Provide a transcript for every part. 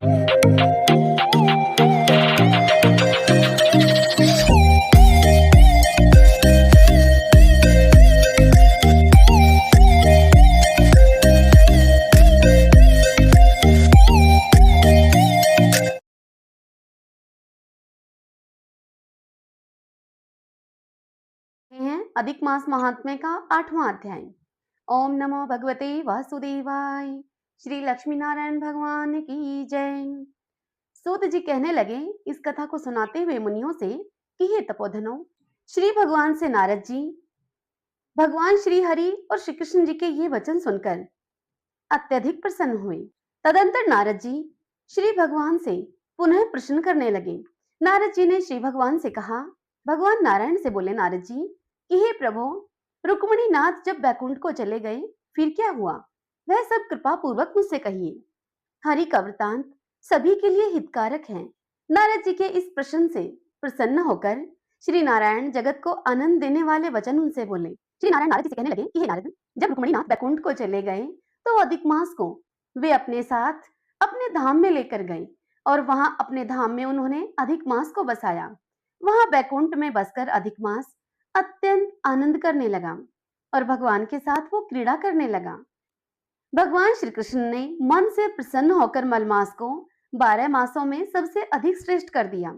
हैं अधिक मास महात्म्य का 8वां अध्याय। ओम नमो भगवते वासुदेवाय। श्री लक्ष्मी नारायण भगवान की जय। सूत जी कहने लगे, इस कथा को सुनाते हुए मुनियों से कि हे तपोधनो, श्री भगवान से नारद जी भगवान श्री हरि और श्री कृष्ण जी के ये वचन सुनकर अत्यधिक प्रसन्न हुए। तदंतर नारद जी श्री भगवान से पुनः प्रश्न करने लगे। नारद जी ने श्री भगवान से कहा, भगवान नारायण से बोले नारद जी कि हे प्रभु, रुक्मिणी नाथ जब बैकुंठ को चले गए फिर क्या हुआ, वह सब कृपा पूर्वक मुझसे कहिए। हरि का वृतांत सभी के लिए हितकारक है। नारद जी के इस प्रश्न से प्रसन्न होकर श्री नारायण जगत को आनंद देने वाले वचन उनसे बोले। श्री नारायण नारद जी से कहने लगे कि हे नारद, जब रुक्मिणी नाथ बैकुंठ को चले गए तो अधिक मास को वे अपने साथ अपने धाम में लेकर गए और वहां अपने धाम में उन्होंने अधिक मास को बसाया। वहां बैकुंठ में बसकर अधिक मास अत्यंत आनंद करने लगा और भगवान के साथ वो क्रीड़ा करने लगा। भगवान श्री कृष्ण ने मन से प्रसन्न होकर मलमास को 12 मासों में सबसे अधिक श्रेष्ठ कर दिया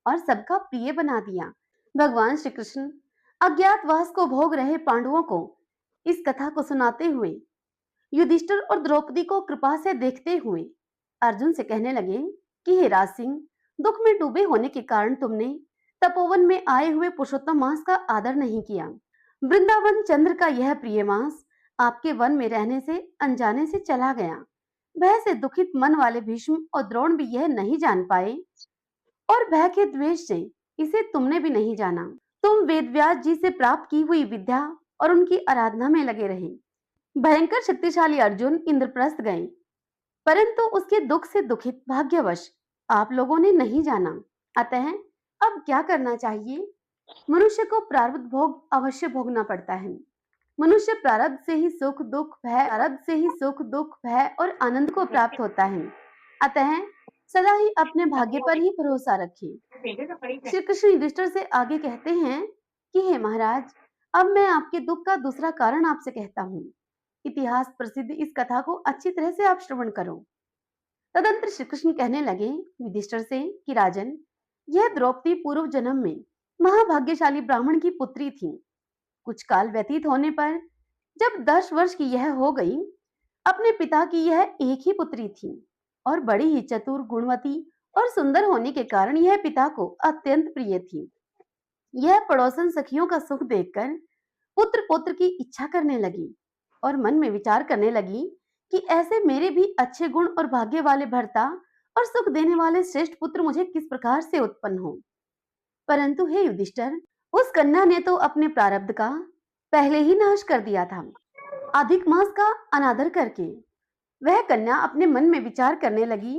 और सबका प्रिय बना दिया। भगवान श्री कृष्ण अज्ञातवास को भोग रहे पांडवों को इस कथा को सुनाते हुए युधिष्ठिर और द्रौपदी को कृपा से देखते हुए अर्जुन से कहने लगे कि हे राज सिंह, दुख में डूबे होने के कारण तुमने तपोवन में आए हुए पुरुषोत्तम मास का आदर नहीं किया। वृंदावन चंद्र का यह प्रिय मास आपके वन में रहने से अनजाने से चला गया। भय से दुखित मन वाले भीष्म और द्रोण भी यह नहीं जान पाए और भय के द्वेष से इसे तुमने भी नहीं जाना। तुम वेदव्यास जी से प्राप्त की हुई विद्या और उनकी आराधना में लगे रहे। भयंकर शक्तिशाली अर्जुन इंद्रप्रस्थ गए, परंतु उसके दुख से दुखित भाग्यवश आप लोगों ने नहीं जाना। अतः अब क्या करना चाहिए? मनुष्य को प्रारब्ध भोग अवश्य भोगना पड़ता है। मनुष्य प्रारब्ध से ही सुख दुख भय और आनंद को प्राप्त होता है। अतः सदा ही अपने भाग्य पर ही भरोसा रखिए। श्री कृष्ण युधिष्ठिर से आगे कहते हैं कि हे महाराज, अब मैं आपके दुख का दूसरा कारण आपसे कहता हूँ। इतिहास प्रसिद्ध इस कथा को अच्छी तरह से आप श्रवण करो। तदंतर श्री कृष्ण कहने लगे युधिष्ठिर से कि राजन, यह द्रौपदी पूर्व जन्म में महाभाग्यशाली ब्राह्मण की पुत्री थी। कुछ काल व्यतीत होने पर जब 10 वर्ष की यह हो गई, अपने पिता की यह एक ही पुत्री थी और बड़ी ही चतुर, गुणवती और सुंदर होने के कारण यह पिता को अत्यंत प्रिय थी। यह पड़ोसन सखियों का सुख देखकर पुत्र पौत्र की इच्छा करने लगी और मन में विचार करने लगी कि ऐसे मेरे भी अच्छे गुण और भाग्य वाले भर्ता और सुख देने वाले श्रेष्ठ पुत्र मुझे किस प्रकार से उत्पन्न हो। परंतु हे युधिष्ठिर, उस कन्या ने तो अपने प्रारब्ध का पहले ही नाश कर दिया था, अधिक मास का अनादर करके। वह कन्या अपने मन में विचार करने लगी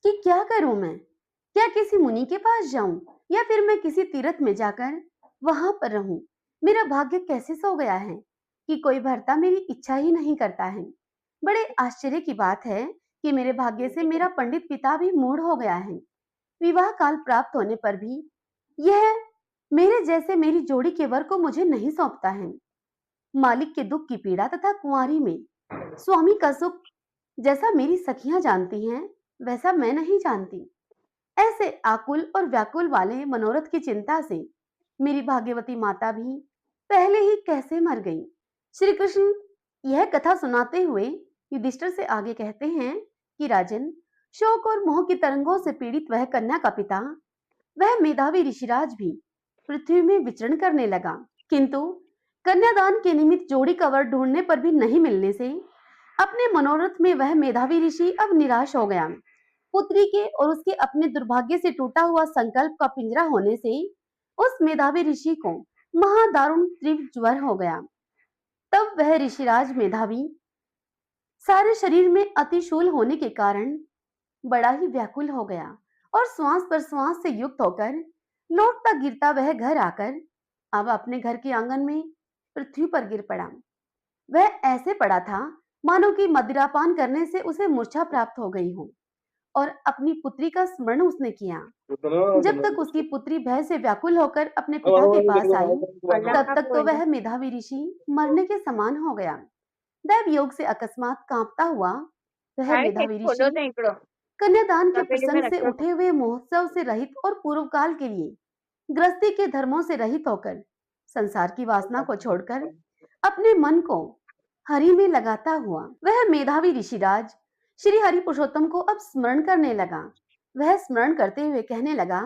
कि क्या करूं मैं? क्या किसी मुनि के पास जाऊं या फिर मैं किसी तीर्थ में जाकर वहां पर रहूं? मेरा भाग्य कैसे सो गया है कि कोई भर्ता मेरी इच्छा ही नहीं करता है। बड़े आश्चर्य की बात है कि मेरे भाग्य से मेरा पंडित पिता भी मूढ़ हो गया है। विवाह काल प्राप्त होने पर भी यह मेरे जैसे मेरी जोड़ी के वर को मुझे नहीं सौंपता है। मालिक के दुख की पीड़ा तथा कुंवारी में स्वामी का सुख जैसा मेरी सखियां जानती हैं, वैसा मैं नहीं जानती। ऐसे आकुल और व्याकुल वाले मनोरथ की चिंता से मेरी भाग्यवती माता भी पहले ही कैसे मर गई। श्री कृष्ण यह कथा सुनाते हुए युधिष्ठिर से आगे कहते हैं कि राजन, शोक और मोह की तरंगों से पीड़ित वह कन्या का पिता, वह मेधावी ऋषिराज भी पृथ्वी में विचरण करने लगा, किंतु कन्यादान के निमित्त जोड़ी का वर ढूंढने पर भी नहीं मिलने से अपने मनोरथ में वह मेधावी ऋषि अब निराश हो गया। पुत्री के और उसके अपने दुर्भाग्य से टूटा हुआ संकल्प का पिंजरा होने से उस मेधावी ऋषि को महादारुण तीव्र ज्वर हो गया। तब वह ऋषिराज मेधावी सारे शरीर में अतिशूल होने के कारण बड़ा ही व्याकुल हो गया और श्वास पर श्वास से युक्त होकर लौटता गिरता वह घर आकर अब अपने घर के आंगन में पृथ्वी पर गिर पड़ा। वह ऐसे पड़ा था मानो कि मदिरापान करने से उसे मूर्छा प्राप्त हो गई हो और अपनी पुत्री का स्मरण उसने किया। जब तक उसकी पुत्री भय से व्याकुल होकर अपने पिता के पास आई, अल्लाह तब का तक तो कोई वह मेधावी ऋषि मरने के समान हो गया। दैव योग से अकस्मात कांपता हुआ वह हाय मेधावी खोलो ऋषि तो इकड़ो कन्यादान के तपेली में प्रसंग से रखो उठे हुए महोत्सव से रहित और पूर्व काल के लिए गृहस्थी के धर्मों से रहित होकर संसार की वासना को छोड़कर अपने मन को हरि में लगाता हुआ वह मेधावी ऋषिराज श्री हरि पुरुषोत्तम को अब स्मरण करने लगा। वह स्मरण करते हुए कहने लगा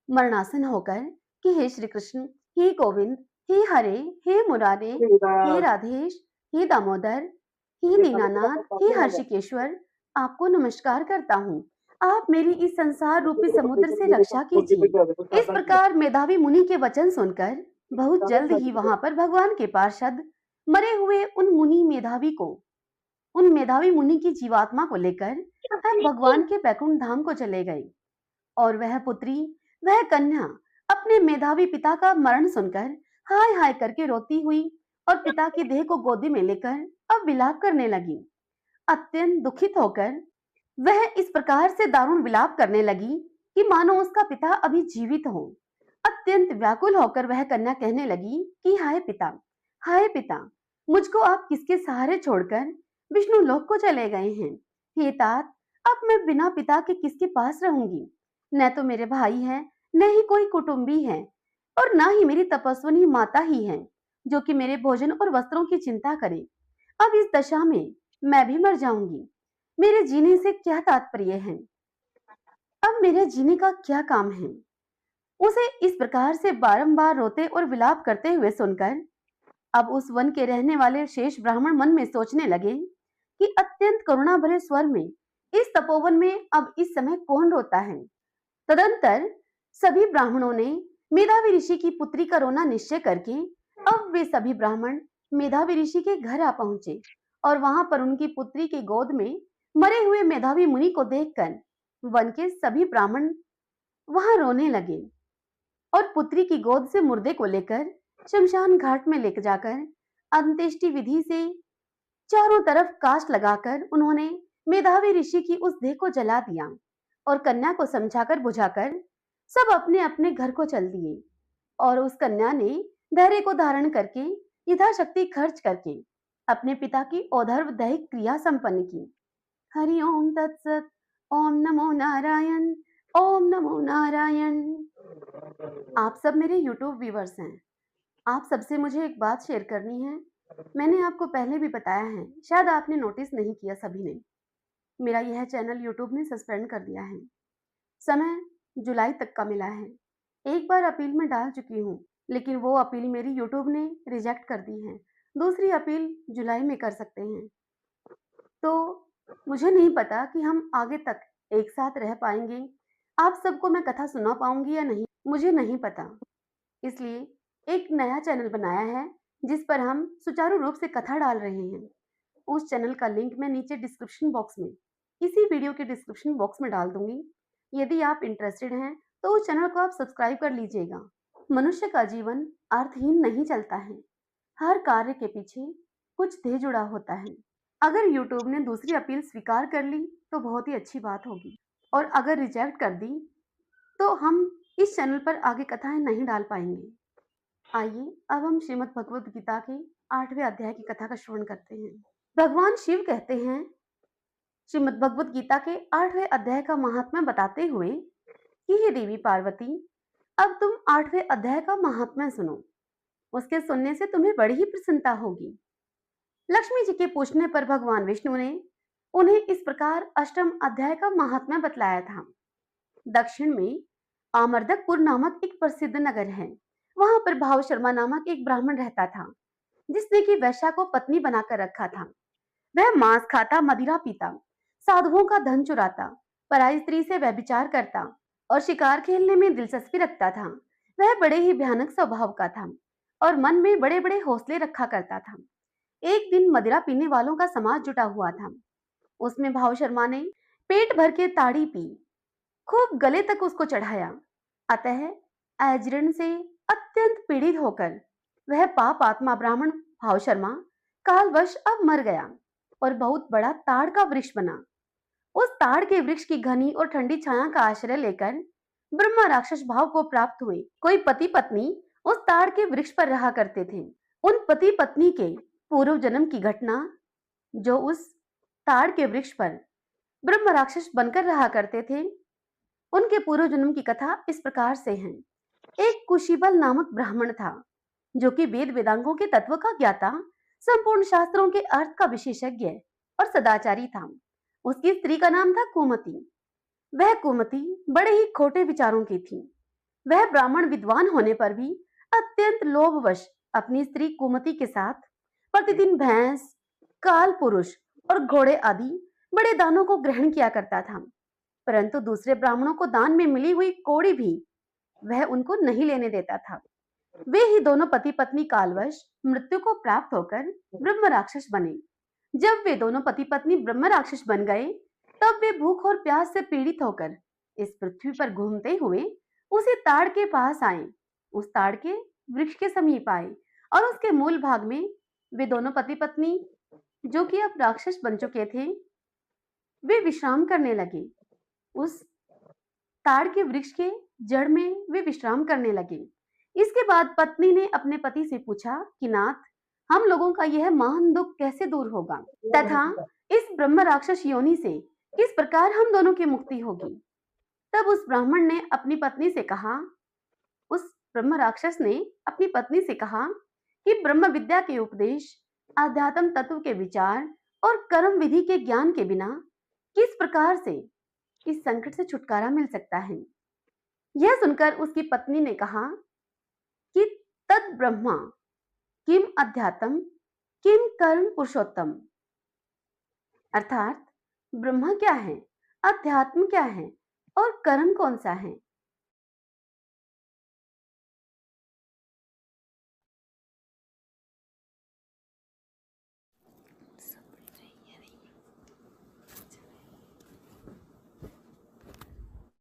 मरणासन होकर कि हे श्री कृष्ण, हे गोविंद, हे हरे, हे मुरारे, हे राधेश, हे दामोदर, हे दीनानाथ, हे हर्षिकेश्वर, आपको नमस्कार करता हूँ। आप मेरी इस संसार रूपी समुद्र से रक्षा कीजिए। इस प्रकार मेधावी मुनि के वचन सुनकर बहुत जल्द ही वहां पर भगवान के पार्षद मरे हुए उन मेधावी मुनि की जीवात्मा को लेकर हम भगवान के बैकुंठ धाम को चले गए। और वह पुत्री, वह कन्या अपने मेधावी पिता का मरण सुनकर हाय हाय करके रोती हुई और पिता की देह को गोदी में लेकर अब विलाप करने लगी। अत्यंत दुखित होकर वह इस प्रकार से दारुण विलाप करने लगी कि मानो उसका पिता अभी जीवित हो। अत्यंत व्याकुल होकर वह कन्या कहने लगी कि हाय पिता, मुझको आप किसके सहारे छोड़कर विष्णु लोक को चले गए हैं। हे तात, अब मैं बिना पिता के किसके पास रहूंगी। न तो मेरे भाई है, न ही कोई कुटुंबी है, और न ही मेरी तपस्विनी माता ही है जो कि मेरे भोजन और वस्त्रों की चिंता करे। अब इस दशा में मैं भी मर जाऊंगी। मेरे जीने से क्या तात्पर्य है। अब मेरे जीने का क्या काम है। उसे इस प्रकार से बारंबार रोते और विलाप करते हुए सुनकर अब उस वन के रहने वाले शेष ब्राह्मण मन में सोचने लगे कि अत्यंत करुणा भरे स्वर में इस तपोवन में अब इस समय कौन रोता है। तदंतर सभी ब्राह्मणों ने मेधावी ऋषि की पुत्री का रोना निश्चय करके अब वे सभी ब्राह्मण मेधावी ऋषि के घर आ पहुंचे और वहां पर उनकी पुत्री की गोद में मरे हुए मेधावी मुनि को देखकर वन के सभी ब्राह्मण वहां रोने लगे और पुत्री की गोद से मुर्दे को लेकर शमशान घाट में लेकर जाकर अंत्येष्टि विधि से चारों तरफ काष्ठ लगाकर उन्होंने मेधावी ऋषि की उस देह को जला दिया और कन्या को समझाकर बुझाकर सब अपने अपने घर को चल दिए। और उस कन्या ने धैर्य को धारण करके यथाशक्ति खर्च करके अपने पिता की औधर्व दैहिक क्रिया संपन्न की। हरि ओम तत्सत। ओम नमो नारायण। ओम नमो नारायण। आप सब मेरे YouTube व्यूवर्स हैं। आप सबसे मुझे एक बात शेयर करनी है। मैंने आपको पहले भी बताया है, शायद आपने नोटिस नहीं किया सभी ने। मेरा यह चैनल YouTube ने सस्पेंड कर दिया है। समय जुलाई तक का मिला है। एक बार अपील में डाल चुकी हूँ, लेकिन वो अपील मेरी YouTube ने रिजेक्ट कर दी है। दूसरी अपील जुलाई में कर सकते हैं। तो मुझे नहीं पता कि हम आगे तक एक साथ रह पाएंगे। आप सबको मैं कथा सुना पाऊंगी या नहीं, मुझे नहीं पता। इसलिए एक नया चैनल बनाया है जिस पर हम सुचारू रूप से कथा डाल रहे हैं। उस चैनल का लिंक मैं नीचे डिस्क्रिप्शन बॉक्स में, इसी वीडियो के डिस्क्रिप्शन बॉक्स में डाल दूंगी। यदि आप इंटरेस्टेड हैं तो उस चैनल को आप सब्सक्राइब कर लीजिएगा। मनुष्य का जीवन अर्थहीन नहीं चलता है। हर कार्य के पीछे कुछ ध्येय जुड़ा होता है। अगर YouTube ने दूसरी अपील स्वीकार कर ली तो बहुत ही अच्छी बात होगी, और अगर रिजेक्ट कर दी तो हम इस चैनल पर आगे कथाएं नहीं डाल पाएंगे। आइए अब हम श्रीमद् भगवद गीता के 8वें अध्याय की कथा का श्रवण करते हैं। भगवान शिव कहते हैं श्रीमद् भगवद गीता के 8वें अध्याय का महात्म्य बताते हुए कि हे देवी पार्वती, अब तुम 8वें अध्याय का महात्म्य सुनो। उसके सुनने से तुम्हें बड़ी ही प्रसन्नता होगी। लक्ष्मी जी के पूछने पर भगवान विष्णु ने उन्हें इस प्रकार अष्टम अध्याय का महात्म्य बतलाया था। दक्षिण में आमर्दकपुर नामक एक प्रसिद्ध नगर है। वहां पर भाव शर्मा नामक एक ब्राह्मण रहता था, जिसने की वैश्या को पत्नी बनाकर रखा था। वह मांस खाता, मदिरा पीता, साधुओं का धन चुराता, पराई स्त्री से व्यभिचार करता और शिकार खेलने में दिलचस्पी रखता था। वह बड़े ही भयानक स्वभाव का था और मन में बड़े बड़े हौसले रखा करता था। एक दिन मदिरा पीने वालों का समाज जुटा हुआ था। उसमें भाव शर्मा ने पेट भर के ताड़ी पी, खूब गले तक उसको चढ़ाया। अतः अजीर्ण से अत्यंत पीड़ित होकर वह पाप आत्मा ब्राह्मण भाव शर्मा कालवश अब मर गया और बहुत बड़ा ताड़ का वृक्ष बना। उस ताड़ के वृक्ष की घनी और ठंडी छाया का आश्रय लेकर ब्रह्मा राक्षस भाव को प्राप्त हुए। कोई पति पत्नी उस ताड़ के वृक्ष पर रहा करते थे। उन पति पत्नी के पूर्व जन्म की घटना, जो उस ताड़ के वृक्ष पर ब्रह्म राक्षस बनकर रहा करते थे, उनके पूर्व जन्म की कथा इस प्रकार से है। एक कुशीबल नामक ब्राह्मण था, जो कि वेद वेदांगों के तत्व का ज्ञाता, संपूर्ण शास्त्रों के अर्थ का विशेषज्ञ और सदाचारी था। उसकी स्त्री का नाम था कुमति। वह कुमति बड़े ही खोटे विचारों की थी। वह ब्राह्मण विद्वान होने पर भी अत्यंत लोभवश अपनी स्त्री कुमति के साथ प्रतिदिन भैंस, काल पुरुष और घोड़े आदि बड़े दानों को ग्रहण किया करता था, परंतु दूसरे ब्राह्मणों को दान में मिली हुई कौड़ी भी वह उनको नहीं लेने देता था। वे ही दोनों पति पत्नी कालवश मृत्यु को प्राप्त होकर ब्रह्म राक्षस बने। जब वे दोनों पति पत्नी ब्रह्म राक्षस बन गए, तब वे भूख और प्यास से पीड़ित होकर इस पृथ्वी पर घूमते हुए उसी ताड़ के पास आए। उस ताड़ के वृक्ष के समीप आए और उसके मूल भाग में वे दोनों पति पत्नी, जो कि अब राक्षस बन चुके थे, वे विश्राम करने लगे। उस ताड़ के वृक्ष के जड़ में वे विश्राम करने लगे। इसके बाद पत्नी ने अपने पति से पूछा कि नाथ, हम लोगों का यह महान दुख कैसे दूर होगा तथा इस ब्रह्म राक्षस योनि से किस प्रकार हम दोनों की मुक्ति होगी। तब उस ब्राह्मण ने अपनी पत्नी से कहा, उस ब्रह्म राक्षस ने अपनी पत्नी से कहा कि ब्रह्म विद्या के उपदेश, आध्यात्म तत्व के विचार और कर्म विधि के ज्ञान के बिना किस प्रकार से इस संकट से छुटकारा मिल सकता है। यह सुनकर उसकी पत्नी ने कहा कि तद ब्रह्मा किम अध्यात्म किम कर्म पुरुषोत्तम, अर्थात ब्रह्मा क्या है, अध्यात्म क्या है और कर्म कौन सा है।